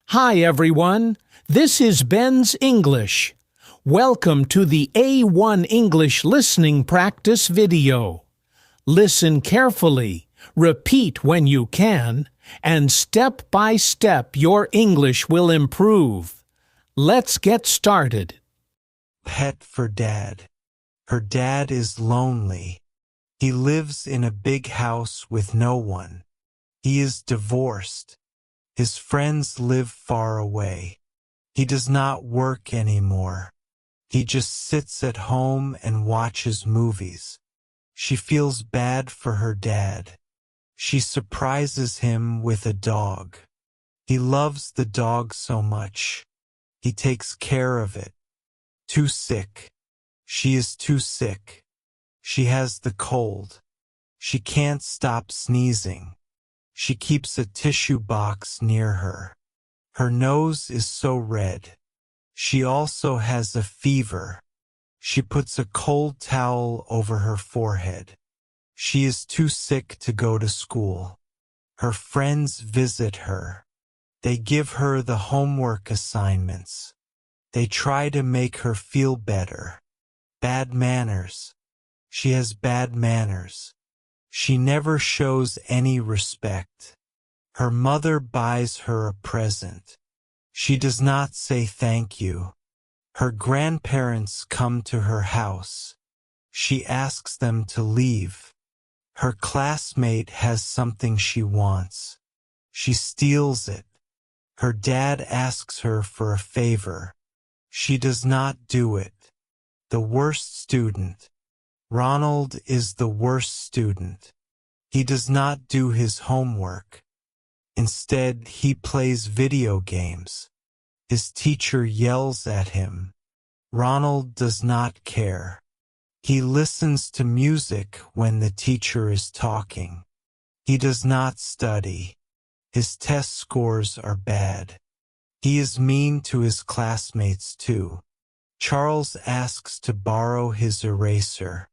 Hi everyone, this is Ben's English. Welcome to the A1 English listening practice video. Listen carefully, repeat when you can, and step by step your English will improve. Let's get started. Pet for Dad. Her dad is lonely. He lives in a big house with no one. He is divorced. His friends live far away. He does not work anymore. He just sits at home and watches movies. She feels bad for her dad. She surprises him with a dog. He loves the dog so much. He takes care of it. Too sick. She is too sick. She has the cold. She can't stop sneezing. She keeps a tissue box near her. Her nose is so red. She also has a fever. She puts a cold towel over her forehead. She is too sick to go to school. Her friends visit her. They give her the homework assignments. They try to make her feel better. Bad manners. She has bad manners. She never shows any respect. Her mother buys her a present. She does not say thank you. Her grandparents come to her house. She asks them to leave. Her classmate has something she wants. She steals it. Her dad asks her for a favor. She does not do it. The worst student. Ronald is the worst student. He does not do his homework. Instead, he plays video games. His teacher yells at him. Ronald does not care. He listens to music when the teacher is talking. He does not study. His test scores are bad. He is mean to his classmates too. Charles asks to borrow his eraser.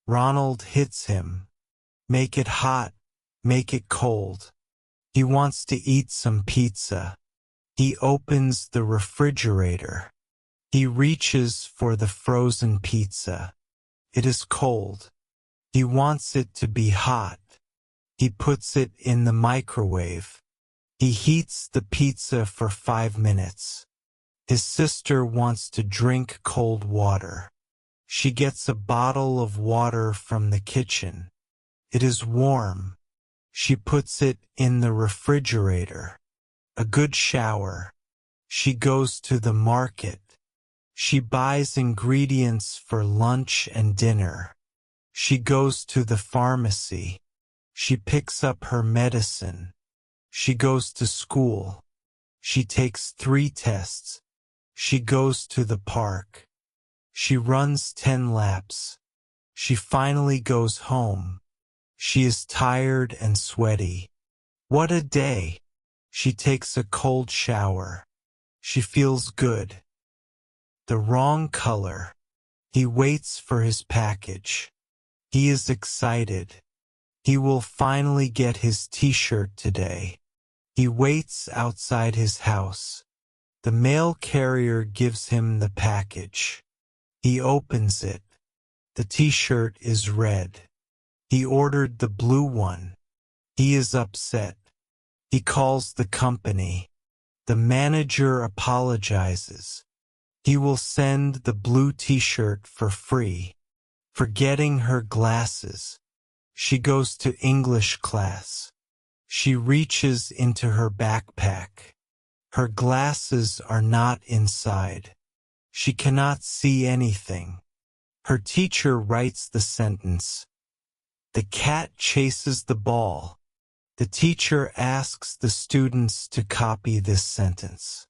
Ronald hits him. Make it hot. Make it cold. He wants to eat some pizza. He opens the refrigerator. He reaches for the frozen pizza. It is cold. He wants it to be hot. He puts it in the microwave. He heats the pizza for 5 minutes. His sister wants to drink cold water. She gets a bottle of water from the kitchen. It is warm. She puts it in the refrigerator. A good shower. She goes to the market. She buys ingredients for lunch and dinner. She goes to the pharmacy. She picks up her medicine. She goes to school. She takes 3 tests. She goes to the park. She runs 10 laps. She finally goes home. She is tired and sweaty. What a day! She takes a cold shower. She feels good. The wrong color. He waits for his package. He is excited. He will finally get his t-shirt today. He waits outside his house. The mail carrier gives him the package. He opens it. The t-shirt is red. He ordered the blue one. He is upset. He calls the company. The manager apologizes. He will send the blue t-shirt for free. Forgetting her glasses. She goes to English class. She reaches into her backpack. Her glasses are not inside. She cannot see anything. Her teacher writes the sentence. The cat chases the ball. The teacher asks the students to copy this sentence.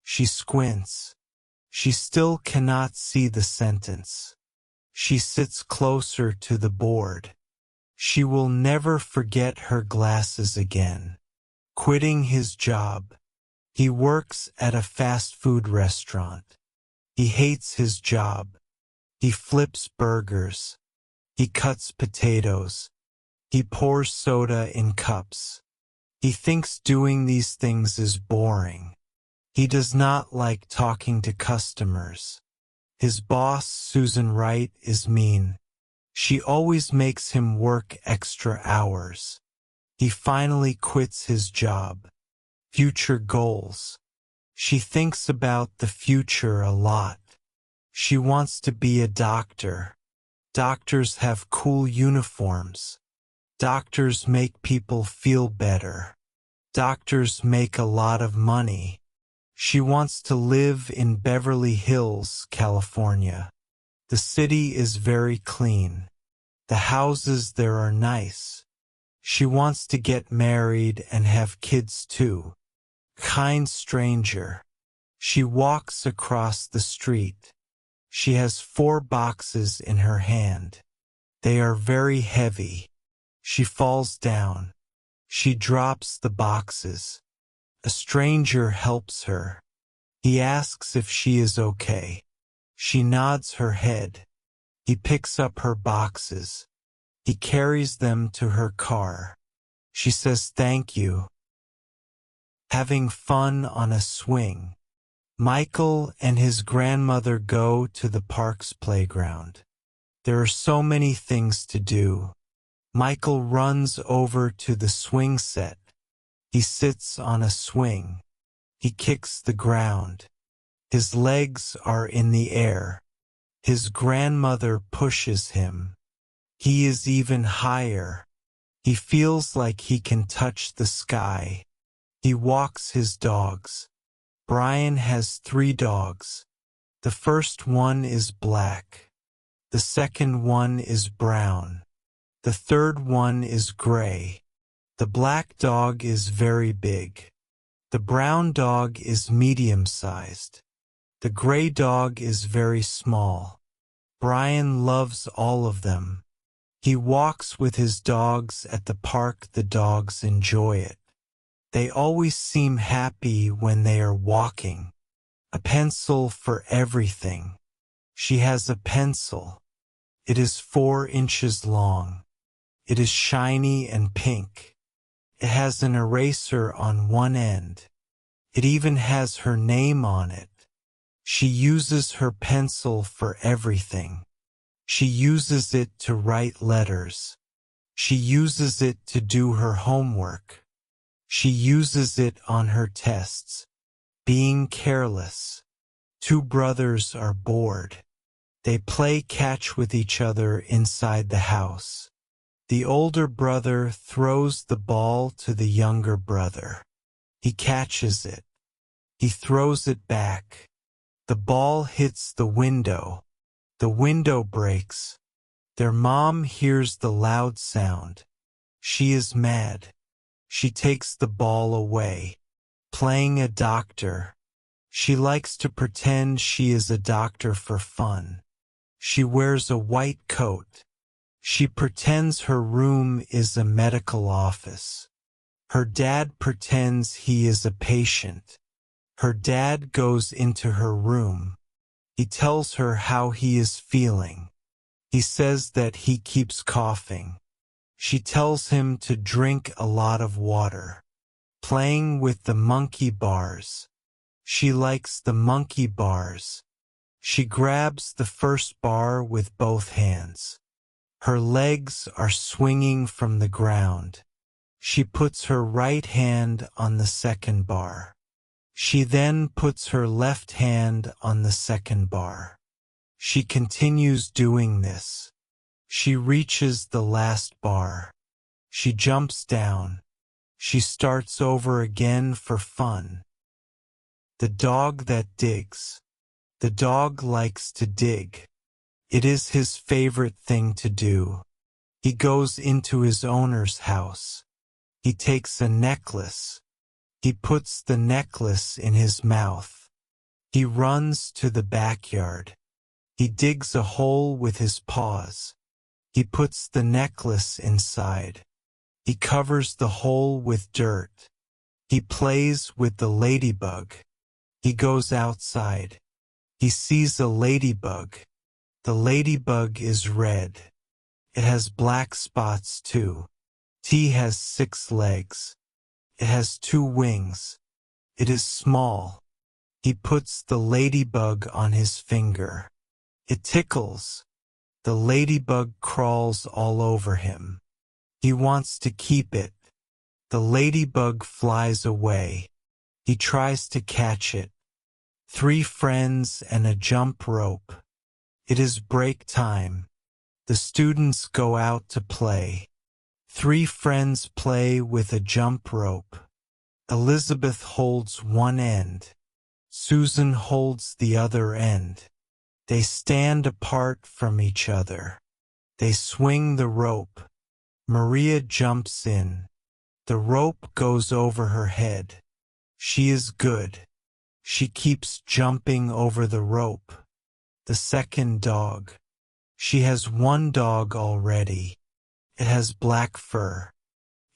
She squints. She still cannot see the sentence. She sits closer to the board. She will never forget her glasses again. Quitting his job. He works at a fast food restaurant. He hates his job. He flips burgers. He cuts potatoes. He pours soda in cups. He thinks doing these things is boring. He does not like talking to customers. His boss, Susan Wright, is mean. She always makes him work extra hours. He finally quits his job. Future goals. She thinks about the future a lot. She wants to be a doctor. Doctors have cool uniforms. Doctors make people feel better. Doctors make a lot of money. She wants to live in Beverly Hills, California. The city is very clean. The houses there are nice. She wants to get married and have kids too. Kind stranger. She walks across the street. She has 4 boxes in her hand. They are very heavy. She falls down. She drops the boxes. A stranger helps her. He asks if she is okay. She nods her head. He picks up her boxes. He carries them to her car. She says thank you. Having fun on a swing. Michael and his grandmother go to the park's playground. There are so many things to do. Michael runs over to the swing set. He sits on a swing. He kicks the ground. His legs are in the air. His grandmother pushes him. He is even higher. He feels like he can touch the sky. He walks his dogs. Brian has 3 dogs. The first one is black. The second one is brown. The third one is gray. The black dog is very big. The brown dog is medium-sized. The gray dog is very small. Brian loves all of them. He walks with his dogs at the park. The dogs enjoy it. They always seem happy when they are walking. A pencil for everything. She has a pencil. It is 4 inches long. It is shiny and pink. It has an eraser on one end. It even has her name on it. She uses her pencil for everything. She uses it to write letters. She uses it to do her homework. She uses it on her tests. Being careless. 2 brothers are bored. They play catch with each other inside the house. The older brother throws the ball to the younger brother. He catches it. He throws it back. The ball hits the window. The window breaks. Their mom hears the loud sound. She is mad. She takes the ball away. Playing a doctor. She likes to pretend she is a doctor for fun. She wears a white coat. She pretends her room is a medical office. Her dad pretends he is a patient. Her dad goes into her room. He tells her how he is feeling. He says that he keeps coughing. She tells him to drink a lot of water. Playing with the monkey bars. She likes the monkey bars. She grabs the first bar with both hands. Her legs are swinging from the ground. She puts her right hand on the second bar. She then puts her left hand on the second bar. She continues doing this. She reaches the last bar. She jumps down. She starts over again for fun. The dog that digs. The dog likes to dig. It is his favorite thing to do. He goes into his owner's house. He takes a necklace. He puts the necklace in his mouth. He runs to the backyard. He digs a hole with his paws. He puts the necklace inside. He covers the hole with dirt. He plays with the ladybug. He goes outside. He sees a ladybug. The ladybug is red. It has black spots too. T has 6 legs. It has 2 wings. It is small. He puts the ladybug on his finger. It tickles. The ladybug crawls all over him. He wants to keep it. The ladybug flies away. He tries to catch it. 3 friends and a jump rope. It is break time. The students go out to play. 3 friends play with a jump rope. Elizabeth holds one end. Susan holds the other end. They stand apart from each other. They swing the rope. Maria jumps in. The rope goes over her head. She is good. She keeps jumping over the rope. The second dog. She has 1 dog already. It has black fur.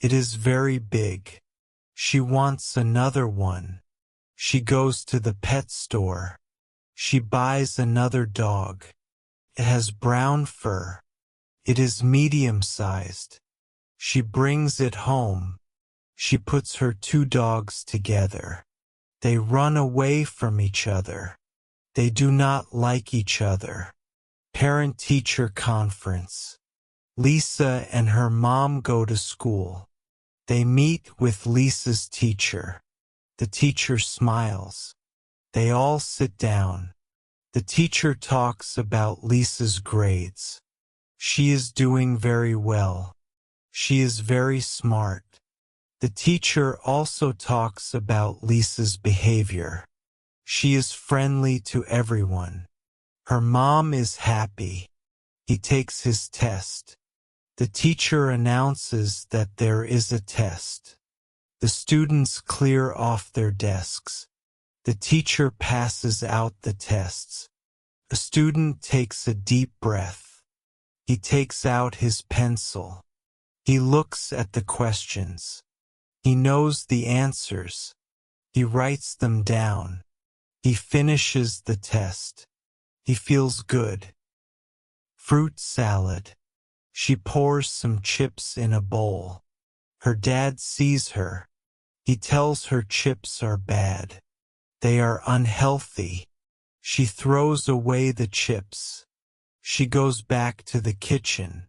It is very big. She wants another one. She goes to the pet store. She buys another dog. It has brown fur. It is medium-sized. She brings it home. She puts her 2 dogs together. They run away from each other. They do not like each other. Parent-teacher conference. Lisa and her mom go to school. They meet with Lisa's teacher. The teacher smiles. They all sit down. The teacher talks about Lisa's grades. She is doing very well. She is very smart. The teacher also talks about Lisa's behavior. She is friendly to everyone. Her mom is happy. He takes his test. The teacher announces that there is a test. The students clear off their desks. The teacher passes out the tests. A student takes a deep breath. He takes out his pencil. He looks at the questions. He knows the answers. He writes them down. He finishes the test. He feels good. Fruit salad. She pours some chips in a bowl. Her dad sees her. He tells her chips are bad. They are unhealthy. She throws away the chips. She goes back to the kitchen.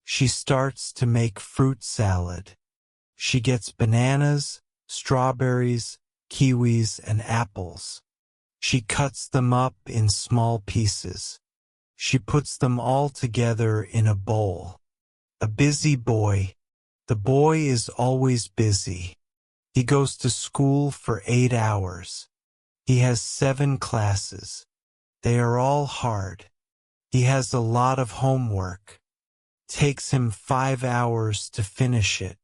She starts to make fruit salad. She gets bananas, strawberries, kiwis, and apples. She cuts them up in small pieces. She puts them all together in a bowl. A busy boy. The boy is always busy. He goes to school for 8 hours. He has 7 classes. They are all hard. He has a lot of homework. Takes him 5 hours to finish it.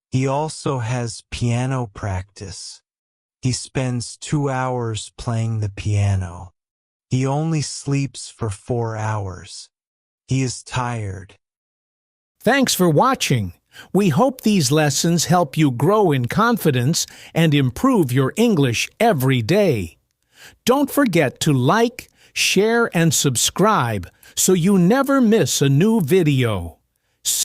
He also has piano practice. He spends 2 hours playing the piano. He only sleeps for 4 hours. He is tired. Thanks for watching. We hope these lessons help you grow in confidence and improve your English every day. Don't forget to like, share, and subscribe so you never miss a new video.